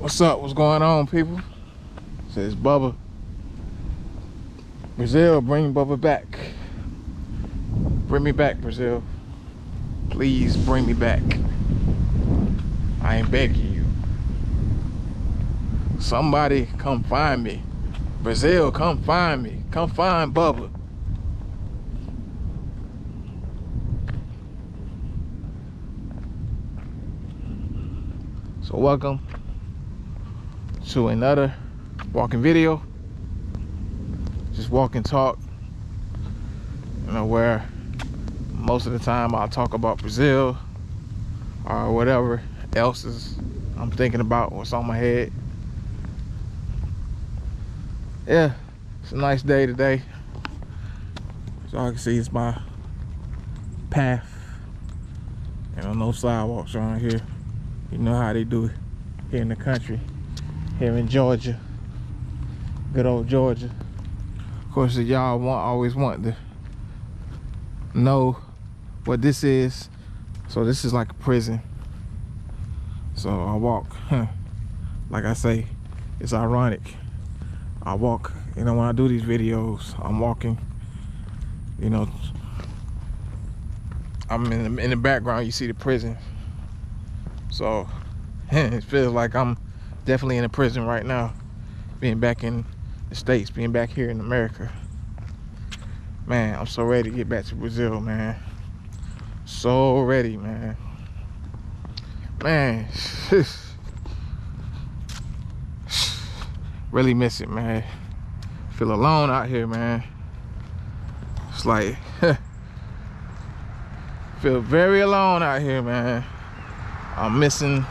What's up? What's going on, people? Says Bubba. Brazil, bring Bubba back. Bring me back, Brazil. Please bring me back. I ain't begging you. Somebody come find me. Brazil, come find me. Come find Bubba. So welcome to another walking video. Just walk and talk, you know, where most of the time I'll talk about Brazil or whatever else I'm thinking about, what's on my head. Yeah, it's a nice day today. So I can see it's my path. You know, no sidewalks around here. You know how they do it here in the country, here in Georgia, good old Georgia. Of course, y'all always want to know what this is. So this is like a prison. So I walk, like I say, it's ironic. I walk, you know, when I do these videos, I'm walking, you know, I'm in the background, you see the prison. So it feels like I'm definitely in a prison right now, being back in the States, being back here in America. Man, I'm so ready to get back to Brazil, man. So ready, man. Man, really miss it, man. Feel alone out here, man. It's like, feel very alone out here, man. I'm missing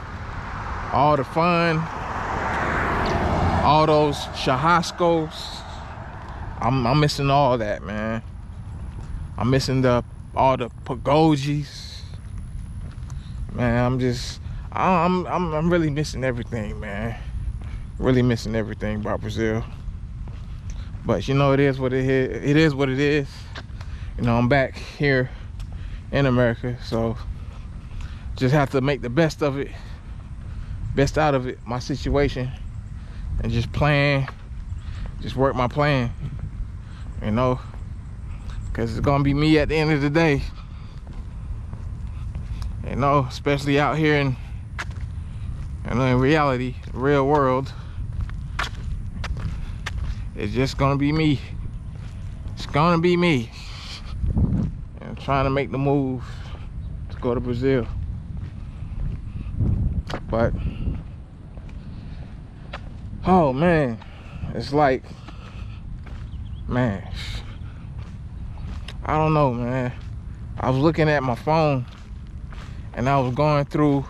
all the fun, all those churrascos. I'm missing all that, man. I'm missing all the pagojis. Man, I'm really missing everything, man. Really missing everything about Brazil. But you know, it is what it is. It is what it is. You know, I'm back here in America, so just have to make the best of it, best out of it, my situation, and just plan, just work my plan, you know, because it's gonna be me at the end of the day, you know, especially out here in, you know, in reality, the real world. It's just gonna be me. It's gonna be me. And I'm trying to make the move to go to Brazil. But oh man, it's like, man, I don't know, man. I was looking at my phone and I was going through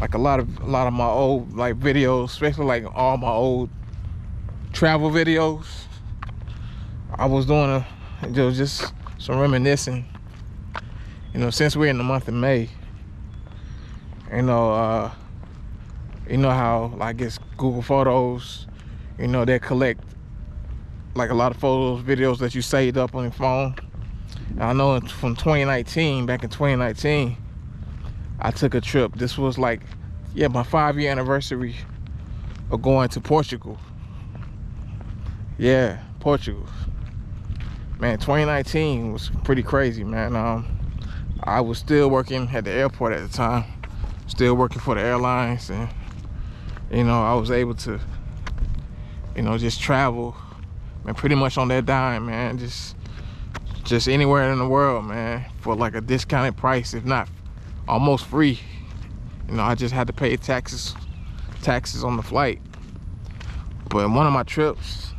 like a lot of my old like videos, especially like all my old travel videos. I was doing just some reminiscing, you know, since we're in the month of May. You know how, I guess, Google Photos, you know, they collect like a lot of photos, videos that you saved up on your phone. And I know from 2019, back in 2019, I took a trip. This was like, yeah, my 5-year anniversary of going to Portugal. Yeah, Portugal. Man, 2019 was pretty crazy, man. I was still working at the airport at the time. Still working for the airlines, and you know, I was able to, you know, just travel, man, pretty much on that dime, man. Just anywhere in the world, man, for like a discounted price, if not almost free. You know, I just had to pay taxes on the flight. But one of my trips,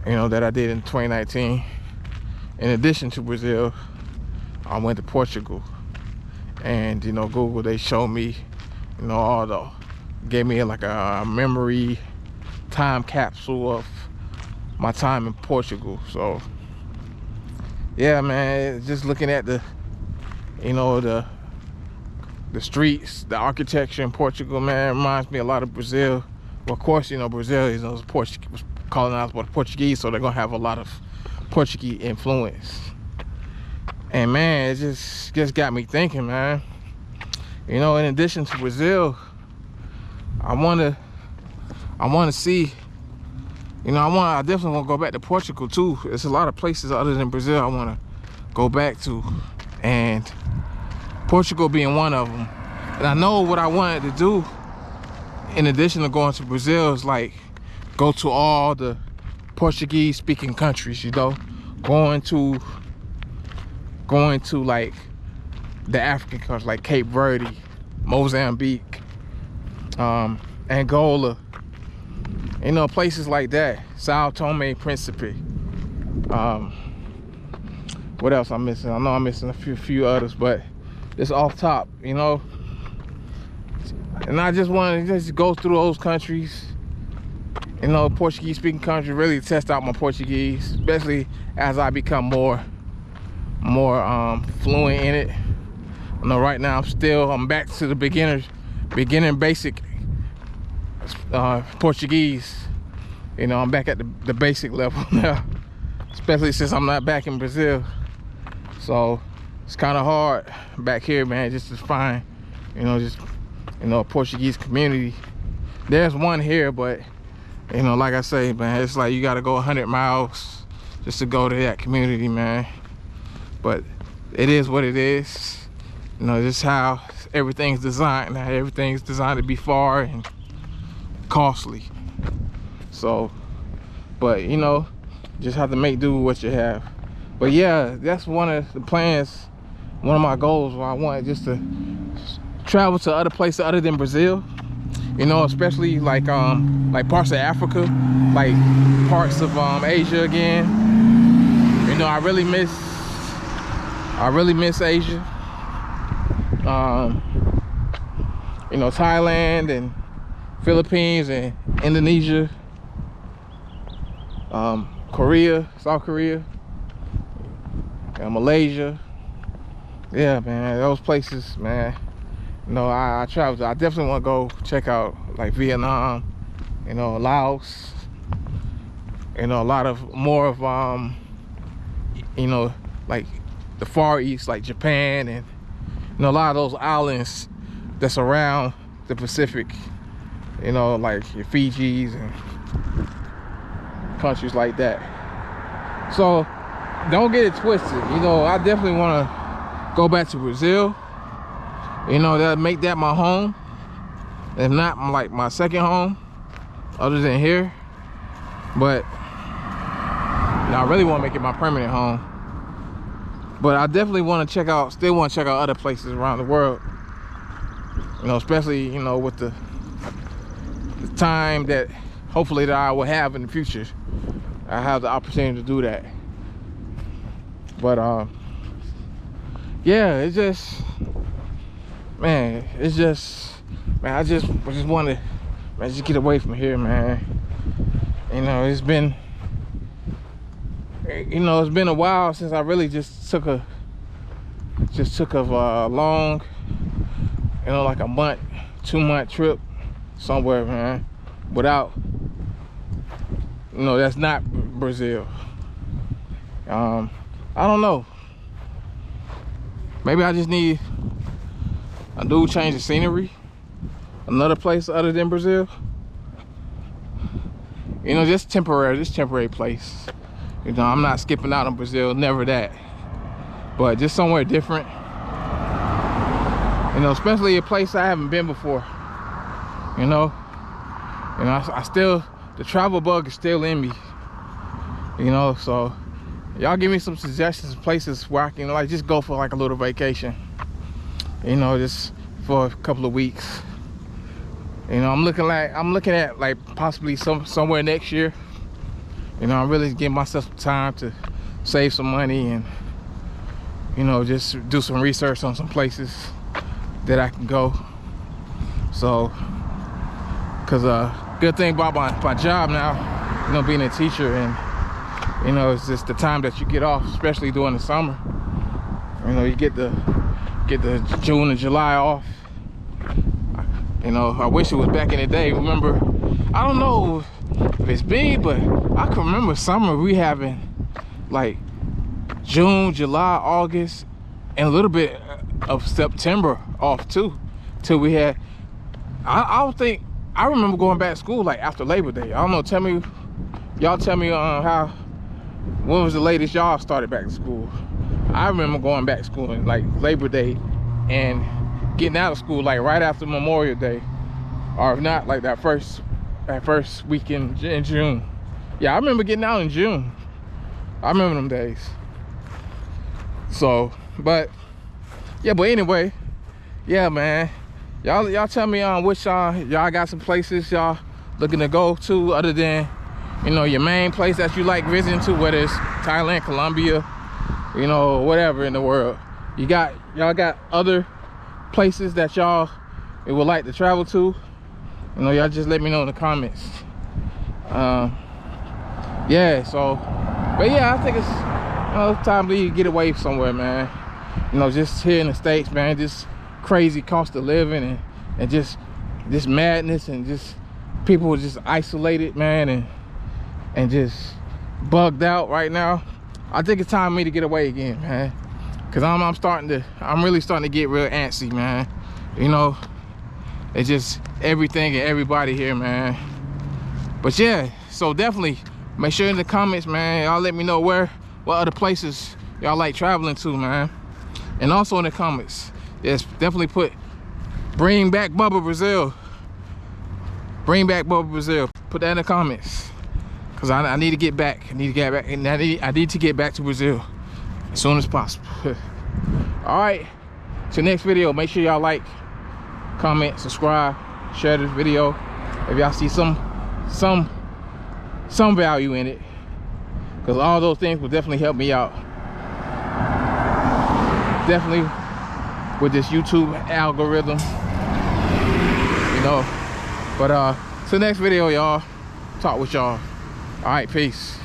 you know, that I did in 2019, in addition to Brazil, I went to Portugal. And you know, Google, they showed me, you know, gave me like a memory time capsule of my time in Portugal. So yeah, man, just looking at the, you know, the streets, the architecture in Portugal, man, reminds me a lot of Brazil. Well, of course, you know, Brazil is, you know, was colonized by the Portuguese, so they're gonna have a lot of Portuguese influence. And man, it just got me thinking, man. You know, in addition to Brazil, I wanna see, you know, I definitely wanna go back to Portugal too. There's a lot of places other than Brazil I wanna go back to, and Portugal being one of them. And I know what I wanted to do in addition to going to Brazil is like go to all the Portuguese speaking countries, you know, going to like the African countries like Cape Verde, Mozambique, Angola, you know, places like that, Sao Tome and Principe. What else I'm missing? I know I'm missing a few others, but it's off top, you know. And I just want to just go through those countries, you know, Portuguese speaking countries, really test out my Portuguese, especially as I become more fluent in it. I know right now I'm back to the beginning basic Portuguese. You know, I'm back at the basic level now, especially since I'm not back in Brazil. So it's kind of hard back here, man, just to find, you know, just, you know, a Portuguese community. There's one here, but, you know, like I say, man, it's like you got to go 100 miles just to go to that community, man. But it is what it is. You know, just how everything's designed now. Everything's designed to be far and costly. So, but, you know, just have to make do with what you have. But yeah, that's one of the plans, one of my goals, where I want just to travel to other places other than Brazil, you know, especially like parts of Africa, like parts of Asia again. You know, I really miss Asia. You know, Thailand and Philippines and Indonesia, Korea, South Korea, and Malaysia. Yeah, man, those places, man. You know, I traveled. I definitely want to go check out like Vietnam, you know, Laos. You know, a lot of more of you know, like the Far East, like Japan, and, you know, a lot of those islands that's around the Pacific. You know, like your Fijis and countries like that. So don't get it twisted. You know, I definitely want to go back to Brazil. You know, that make that my home, if not like my second home other than here. But you know, I really want to make it my permanent home. But I definitely want to still want to check out other places around the world. You know, especially, you know, with the time that hopefully that I will have in the future. I have the opportunity to do that. But yeah, it's just, man, it's just, man, I just want to, man, just get away from here, man. You know, it's been, you know, it's been a while since I really just took a long, you know, like a month, 2-month trip somewhere, man, without, you know, that's not Brazil. I don't know. Maybe I just need a new change of scenery, another place other than Brazil. You know, just temporary place. You know, I'm not skipping out on Brazil, never that. But just somewhere different. You know, especially a place I haven't been before. You know, I still, the travel bug is still in me. You know, so y'all give me some suggestions of places where I can like just go for like a little vacation. You know, just for a couple of weeks. You know, I'm looking at like possibly somewhere next year. You know, I'm really giving myself some time to save some money and, you know, just do some research on some places that I can go. So, cause good thing about my job now, you know, being a teacher, and, you know, it's just the time that you get off, especially during the summer. You know, you get the June and July off. You know, I wish it was back in the day. Remember, I don't know if it's big, but I can remember summer we having like June, July, August, and a little bit of September off too, till we had, I don't think I remember going back to school like after Labor Day. I don't know, y'all tell me how, when was the latest y'all started back to school? I remember going back to school in like Labor Day and getting out of school like right after Memorial Day, or if not like that first weekend in June. Yeah, I remember getting out in June. I remember them days. So, but yeah, but anyway, yeah, man, y'all tell me which y'all got some places y'all looking to go to other than, you know, your main place that you like visiting to, whether it's Thailand, Colombia, you know, whatever in the world. Y'all got other places that y'all would like to travel to? You know, y'all just let me know in the comments. Yeah, so, but yeah, I think it's, you know, time to get away somewhere, man. You know, just here in the States, man, just crazy cost of living and just this madness, and just people are just isolated, man, and just bugged out right now. I think it's time for me to get away again, man, because I'm really starting to get real antsy, man. You know, it's just everything and everybody here, man. But yeah, so definitely make sure in the comments, man, y'all let me know what other places y'all like traveling to, man. And also in the comments, yes, definitely bring back Bubba Brazil. Bring back Bubba Brazil. Put that in the comments, because I need to get back. I need to get back to Brazil as soon as possible. All right, so next video, make sure y'all like, comment, subscribe, share this video if y'all see some value in it, because all those things will definitely help me out, definitely, with this YouTube algorithm, you know. But till next video, y'all, talk with y'all. All right, peace.